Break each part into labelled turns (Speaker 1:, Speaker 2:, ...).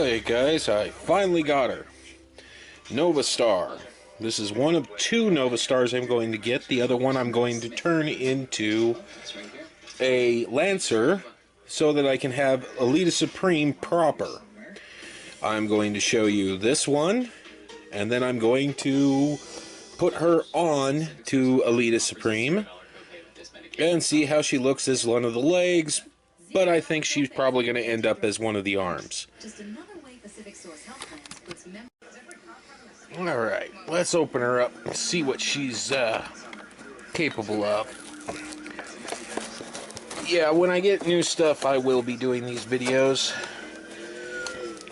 Speaker 1: Alright guys, I finally got her. Novastar. This is one of two Novastars I'm going to get. The other one I'm going to turn into a Lancer so that I can have Elita Supreme proper. I'm going to show you this one, and then I'm going to put her on to Elita Supreme and see how she looks as one of the legs, but I think she's probably going to end up as one of the arms. Alright, let's open her up and see what she's capable of. Yeah, when I get new stuff, I will be doing these videos.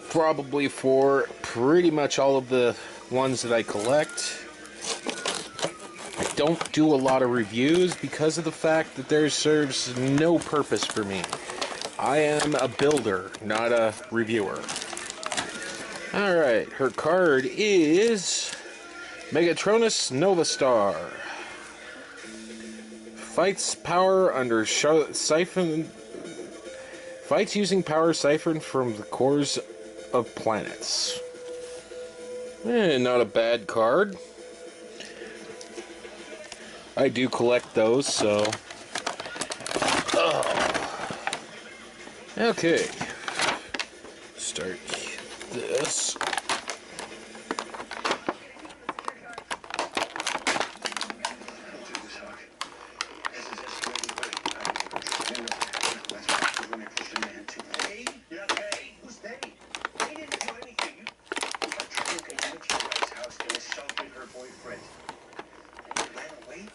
Speaker 1: Probably for pretty much all of the ones that I collect. I don't do a lot of reviews because of the fact that there serves no purpose for me. I am a builder, not a reviewer. Alright, her card is Megatronus Novastar. Fights power under siphon. Fights using power siphoned from the cores of planets. Not a bad card. I do collect those, so. Okay. Start this.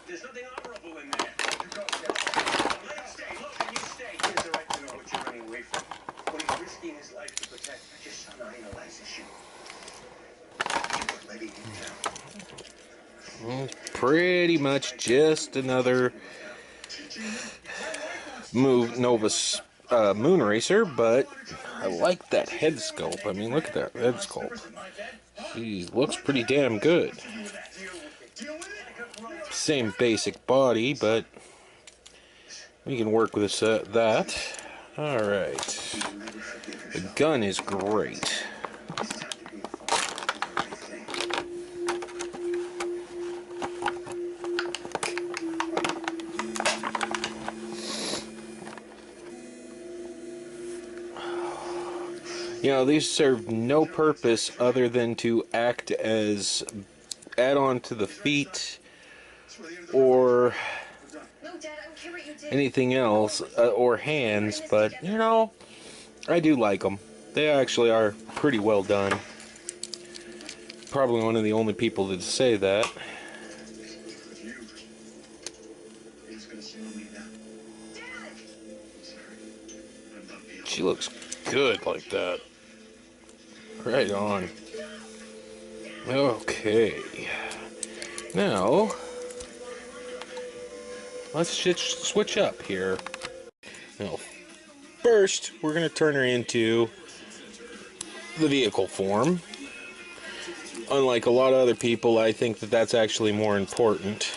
Speaker 2: There's nothing honorable in there. You go, let him stay. Look, and you stay. He has the right to know what you're running away from. When he's risking his life to protect your son idolizes you. You're letting him down.
Speaker 1: Pretty much just another Novus Moon Racer, but I like that head sculpt. I mean, look at that head sculpt. She looks pretty damn good. Same basic body, but we can work with that. Alright. The gun is great. You know, these serve no purpose other than to act as add-on to the feet or anything else, or hands, but, you know, I do like them. They actually are pretty well done. Probably one of the only people to say that. She looks good like that. Right on. Okay. Now, let's just switch up here. Now, first, we're going to turn her into the vehicle form. Unlike a lot of other people, I think that that's actually more important.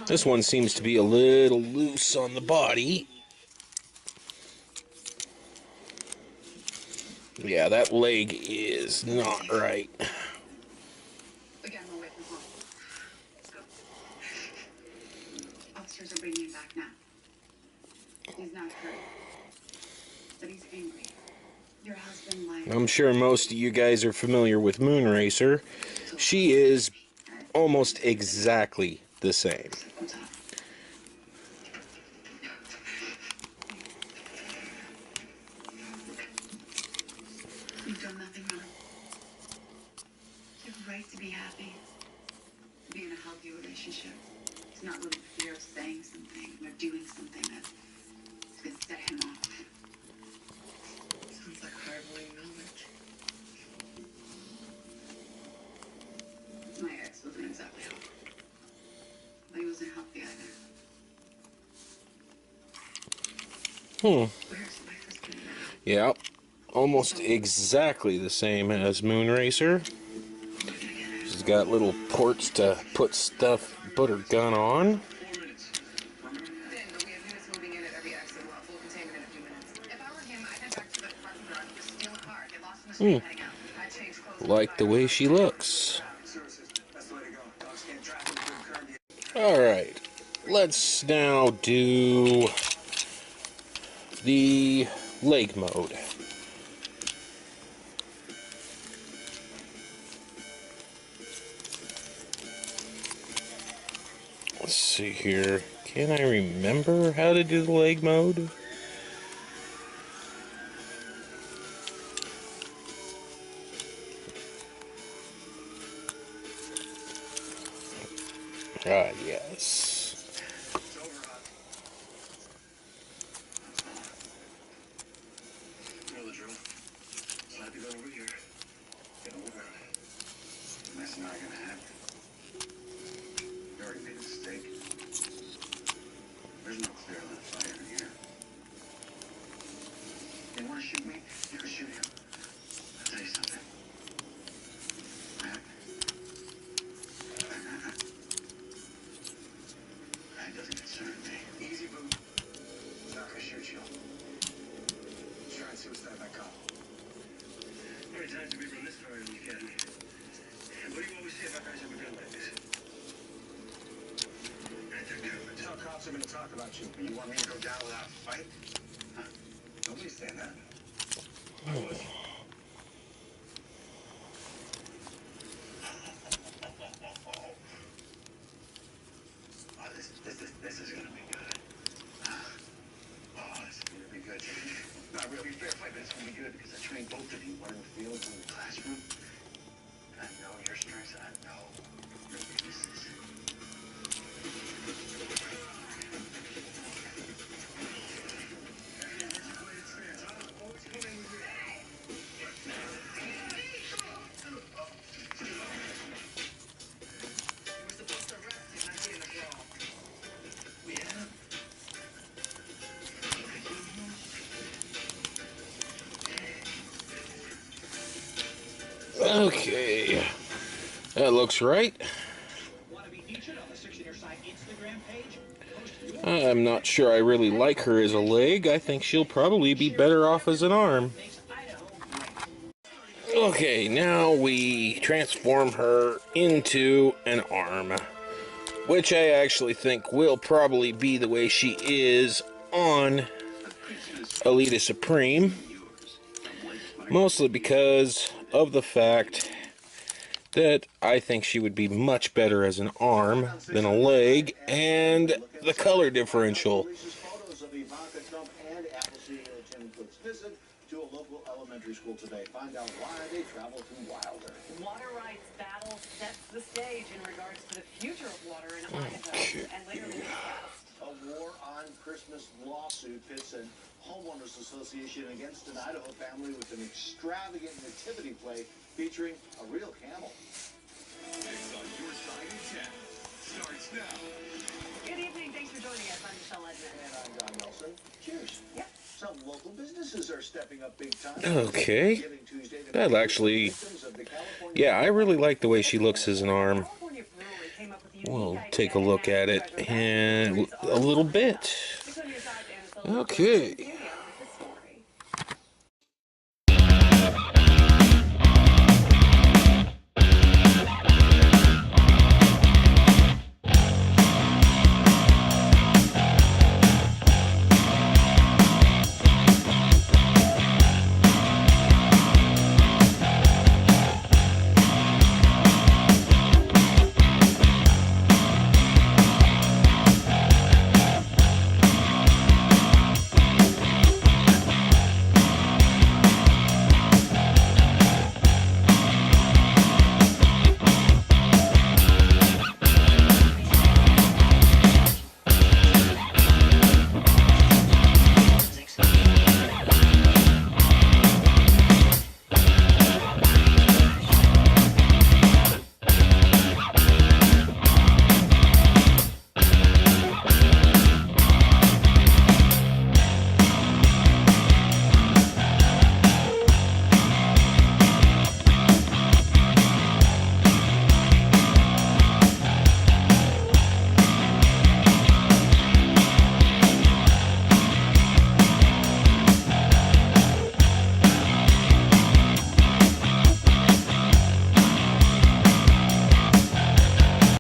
Speaker 1: This one seems to be a little loose on the body. Yeah, that leg is not right.
Speaker 3: Again, we'll wait for home. Let's go. Officers are bringing him back now. He's not hurt, but he's angry. Your husband lied.
Speaker 1: I'm sure most of you guys are familiar with Moon Racer. She is almost exactly the same.
Speaker 3: You've done nothing wrong. You have a right to be happy. To be in a healthy relationship. To not live in fear of saying something or doing something that's going to set him off. Sounds like hard-boiled knowledge. My ex wasn't exactly healthy. But he wasn't healthy either.
Speaker 1: Yeah. almost exactly the same as Moonracer. She's got little ports to put her gun on. Like the way she looks. Alright, let's now do the leg mode. Let's see here. Can I remember how to do the leg mode? Ah, yes.
Speaker 2: You know the drill. Slap your gun over here. Get over it. That's not gonna happen. You already made a mistake. There's no clear line of fire in here. You wanna shoot me? You can shoot him. I'll tell you something. That doesn't concern me. Easy, boo. He's not gonna shoot you. Try and suicide that cop. How many times have we run this far in the academy? What do you always say about guys who have a gun like this? Tell cops are gonna talk about you. You want me to go down without a fight? Huh? Nobody's saying that. I would. This is gonna be good. Oh, this is gonna be good. Not really fair fight, but it's gonna be good because I trained both of you, one in the field, one in the classroom. I know your strengths, and I know your weaknesses.
Speaker 1: Okay. That looks right. I'm not sure I really like her as a leg. I think she'll probably be better off as an arm. Okay, now we transform her into an arm, which I actually think will probably be the way she is on Elita Supreme, mostly because of the fact that I think she would be much better as an arm than a leg, and the color differential.
Speaker 4: To a local elementary school today. Find out why they travel to Wilder.
Speaker 5: Water rights battle sets the stage in regards to the future of water in Idaho. And later in the newscast.
Speaker 4: A war on Christmas lawsuit pits an homeowners association against an Idaho family with an extravagant nativity play featuring a real camel.
Speaker 2: It's on your side in 10. Starts now.
Speaker 5: Good evening. Thanks for joining us. I'm Michelle Edmond.
Speaker 4: And I'm John Nelson. Cheers.
Speaker 5: Yep.
Speaker 4: Some local businesses are stepping up big time.
Speaker 1: Okay. That actually... Yeah, I really like the way she looks as an arm. We'll take a look at it in a little bit. Okay.